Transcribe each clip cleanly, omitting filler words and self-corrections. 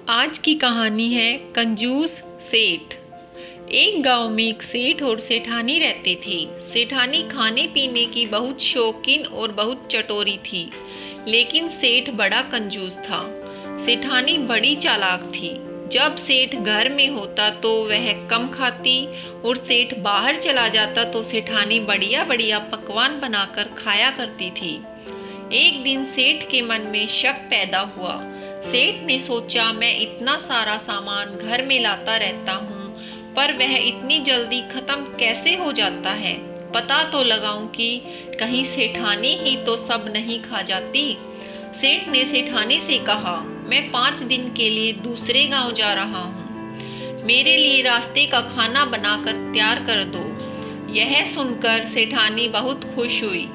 आज की कहानी है कंजूस सेठ। एक गांव में एक सेठ और सेठानी रहते थे। सेठानी खाने पीने की बहुत शौकीन और बहुत चटोरी थी, लेकिन सेठ बड़ा कंजूस था। सेठानी बड़ी चालाक थी। जब सेठ घर में होता तो वह कम खाती और सेठ बाहर चला जाता तो सेठानी बढ़िया बढ़िया पकवान बनाकर खाया करती थी। एक दिन सेठ के मन में शक पैदा हुआ। सेठ ने सोचा, मैं इतना सारा सामान घर में लाता रहता हूँ, पर वह इतनी जल्दी खत्म कैसे हो जाता है। पता तो लगाऊं कि कहीं सेठानी ही तो सब नहीं खा जाती। सेठ ने सेठानी से कहा, मैं 5 दिन के लिए दूसरे गांव जा रहा हूँ, मेरे लिए रास्ते का खाना बनाकर तैयार कर दो। यह सुनकर सेठानी बहुत खुश हुई।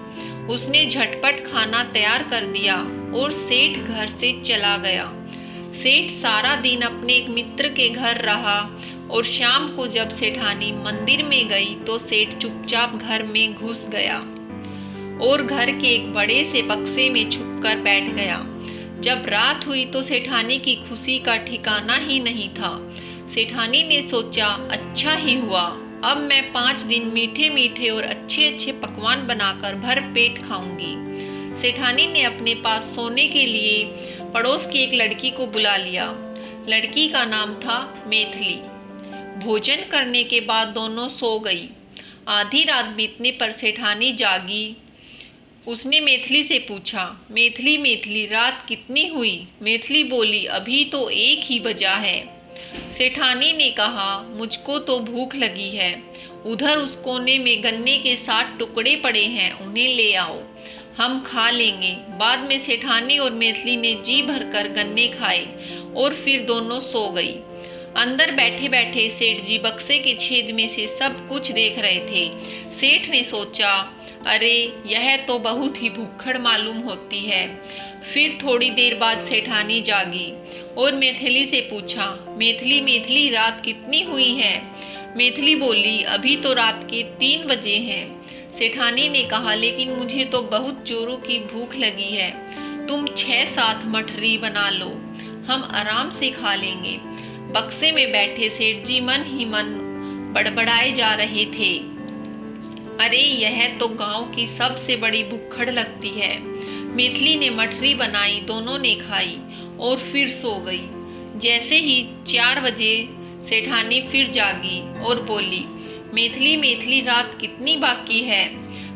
उसने झटपट खाना तैयार कर दिया और सेठ घर से चला गया। सेठ सारा दिन अपने एक मित्र के घर रहा और शाम को जब सेठानी मंदिर में गई तो सेठ चुपचाप घर में घुस गया और घर के एक बड़े से बक्से में छुपकर बैठ गया। जब रात हुई तो सेठानी की खुशी का ठिकाना ही नहीं था। सेठानी ने सोचा, अच्छा ही हुआ, अब मैं 5 दिन मीठे मीठे और अच्छे अच्छे पकवान बनाकर भर पेट खाऊंगी। सेठानी ने अपने पास सोने के लिए पड़ोस की एक लड़की को बुला लिया। लड़की का नाम था मैथिली। भोजन करने के बाद दोनों सो गई। आधी रात बीतने पर सेठानी जागी। उसने मैथिली से पूछा, मैथिली मैथिली रात कितनी हुई? मैथिली बोली, अभी तो 1 ही बजा है। सेठानी ने कहा, मुझको तो भूख लगी है, उधर उस कोने में गन्ने के 7 टुकड़े पड़े हैं, उन्हें ले आओ, हम खा लेंगे। बाद में सेठानी और मैथिली ने जी भरकर गन्ने खाए और फिर दोनों सो गई। अंदर बैठे बैठे सेठ जी बक्से के छेद में से सब कुछ देख रहे थे। सेठ ने सोचा, अरे यह तो बहुत ही भूखड़ मालूम होती है। फिर थोड़ी देर बाद सेठानी जागी और मैथिली से पूछा, मैथिली मैथिली रात कितनी हुई है? मैथिली बोली, अभी तो रात के 3 बजे हैं। सेठानी ने कहा, लेकिन मुझे तो बहुत जोरों की भूख लगी है, तुम 6-7 मठरी बना लो, हम आराम से खा लेंगे। बक्से में बैठे सेठ जी मन ही मन बड़बड़ाए जा रहे थे, अरे यह तो गांव की सबसे बड़ी भुक्खड़ लगती है। मैथिली ने मठरी बनाई, दोनों ने खाई और फिर सो गई। जैसे ही 4 बजे सेठानी फिर जागी और बोली, मैथिली मैथिली रात कितनी बाकी है?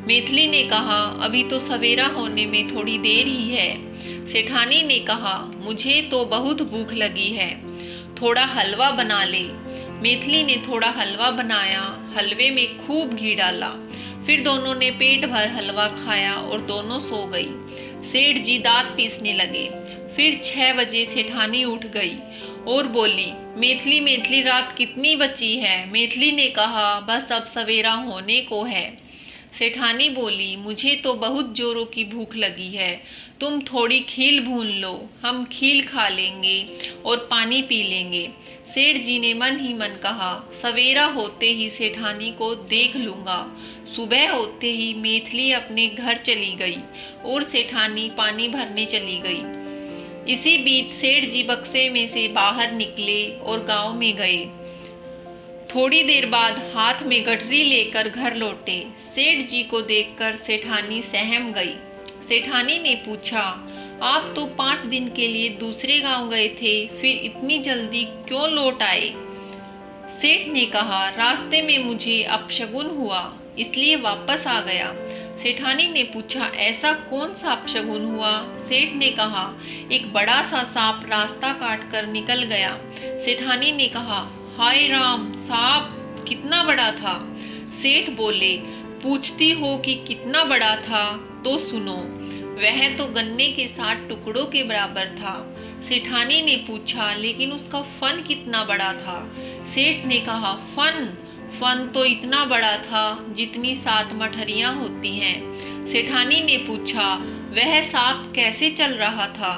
मैथिली ने कहा, अभी तो सवेरा होने में थोड़ी देर ही है। सेठानी ने कहा, मुझे तो बहुत भूख लगी है, थोड़ा हलवा बना ले। मैथिली ने थोड़ा हलवा बनाया, हलवे में खूब घी डाला। फिर दोनों ने पेट भर हलवा खाया और दोनों सो गई। सेठ जी दांत पीसने लगे। फिर 6 बजे सेठानी उठ गई और बोली, मैथिली मैथिली रात कितनी बची है? मैथिली ने कहा, बस अब सवेरा होने को है। सेठानी बोली, मुझे तो बहुत जोरों की भूख लगी है, तुम थोड़ी खील भून लो, हम खील खा लेंगे और पानी पी लेंगे। सेठ जी ने मन ही मन कहा, सवेरा होते ही सेठानी को देख लूँगा। सुबह होते ही मैथिली अपने घर चली गई और सेठानी पानी भरने चली गई। इसी बीच सेठ जी बक्से में से बाहर निकले और गांव में गए। थोड़ी देर बाद हाथ में गठरी लेकर घर लौटे। सेठ जी को देखकर सेठानी सहम गई। सेठानी ने पूछा, आप तो 5 दिन के लिए दूसरे गांव गए थे, फिर इतनी जल्दी क्यों लौट आए? सेठ ने कहा, रास्ते में मुझे अपशगुन हुआ, इसलिए वापस आ गया। सेठानी ने पूछा, ऐसा कौन सा अपशगुन हुआ? सेठ ने कहा, एक बड़ा सा सांप रास्ता काट कर निकल गया। सेठानी ने कहा, हाय राम, सांप कितना बड़ा था? सेठ बोले, पूछती हो कि कितना बड़ा था, तो सुनो, वह तो गन्ने के 7 टुकड़ों के बराबर था। सेठानी ने पूछा, लेकिन उसका फन कितना बड़ा था? सेठ ने कहा, फन तो इतना बड़ा था जितनी 7 मठरियां होती हैं। सेठानी ने पूछा, वह सांप कैसे चल रहा था?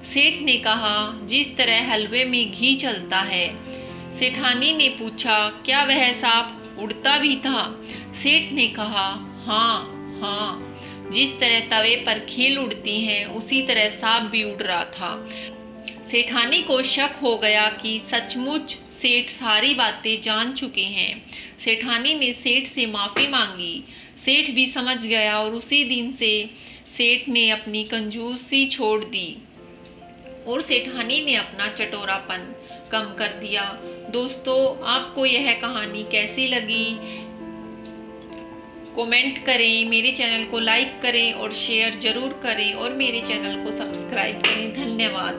सेठ ने कहा, जिस तरह हलवे में घी चलता है। सेठानी ने पूछा, क्या वह सांप उड़ता भी था? सेठ ने कहा, हाँ, जिस तरह तवे पर खील उड़ती हैं उसी तरह सांप भी उड़ रहा था। सेठानी को शक हो गया कि सचमुच सेठ सारी बातें जान चुके हैं। सेठानी ने सेठ से माफ़ी मांगी। सेठ भी समझ गया और उसी दिन से सेठ ने अपनी कंजूसी छोड़ दी और सेठानी ने अपना चटोरापन कम कर दिया। दोस्तों, आपको यह कहानी कैसी लगी? कमेंट करें, मेरे चैनल को लाइक करें और शेयर ज़रूर करें और मेरे चैनल को सब्सक्राइब करें। धन्यवाद।